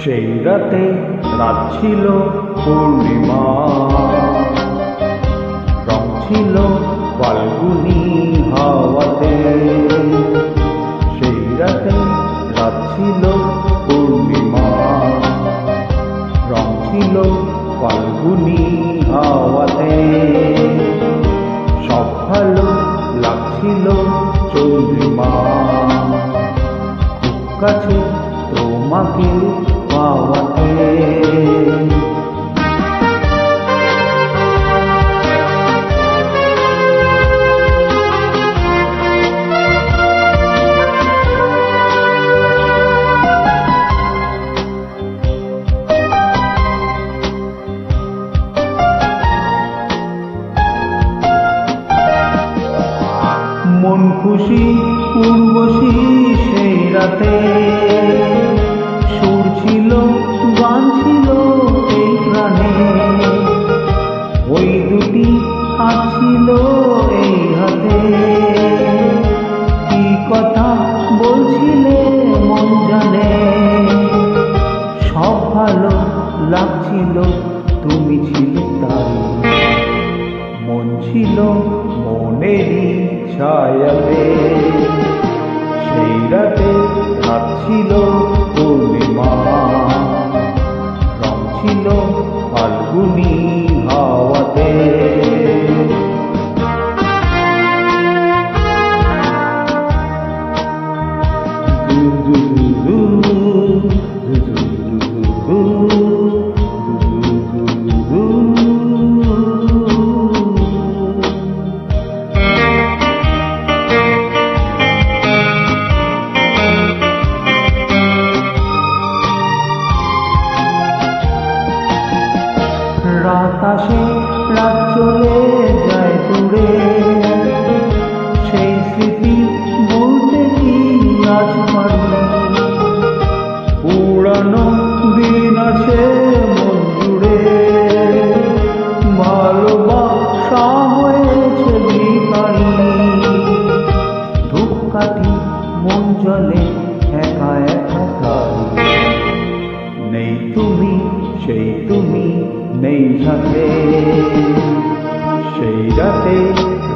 সেই রাতে রাত ছিল পূর্ণিমা, রং ছিল ফাল্গুনি হাওয়াতে। সেই রাতে রাত ছিল পূর্ণিমা, রং ছিল ফাল্গুনি হাওয়াতে। সব ভালো লাগছিল চন্দ্রিমা, খুব কাছে তোমাকে পাওয়াতে। মন খুশি উর্বশী সেই রাতে, সুর ছিল গান ছিল এই প্রাণে। ওই দুটি হাত ছিল এই হাতে, কি কথা বলছিলে মন জানে। সব ভালো লাগছিল, তুমি ছিলে তাই। মন ছিল মনেরই ছায়াতে। সেই রাতে রাত ছিল পূর্ণিমা, রং ছিল ফাল্গুনি হাওয়াতে। রাত আসে রাত চলে যায় দূরে, সেই স্মৃতি বলতে কি আজ পারি। পুরানো দিন আছে মন জুড়ে, ভালোবাসা হয়েছে ভিখারি। ধূপকাঠি মন জলে একা একা তাই। নেই তুমি সেই তুমি নেই সাথে। সেই রাতে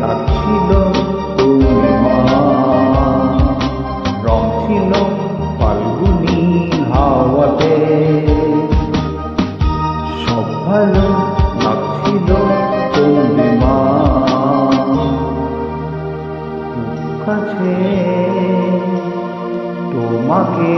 রাত ছিল পূর্ণিমা, রং ছিল ফাল্গুনি হাওয়াতে। সব ভালো লাগছিল চন্দ্রিমা, কাছে তোমাকে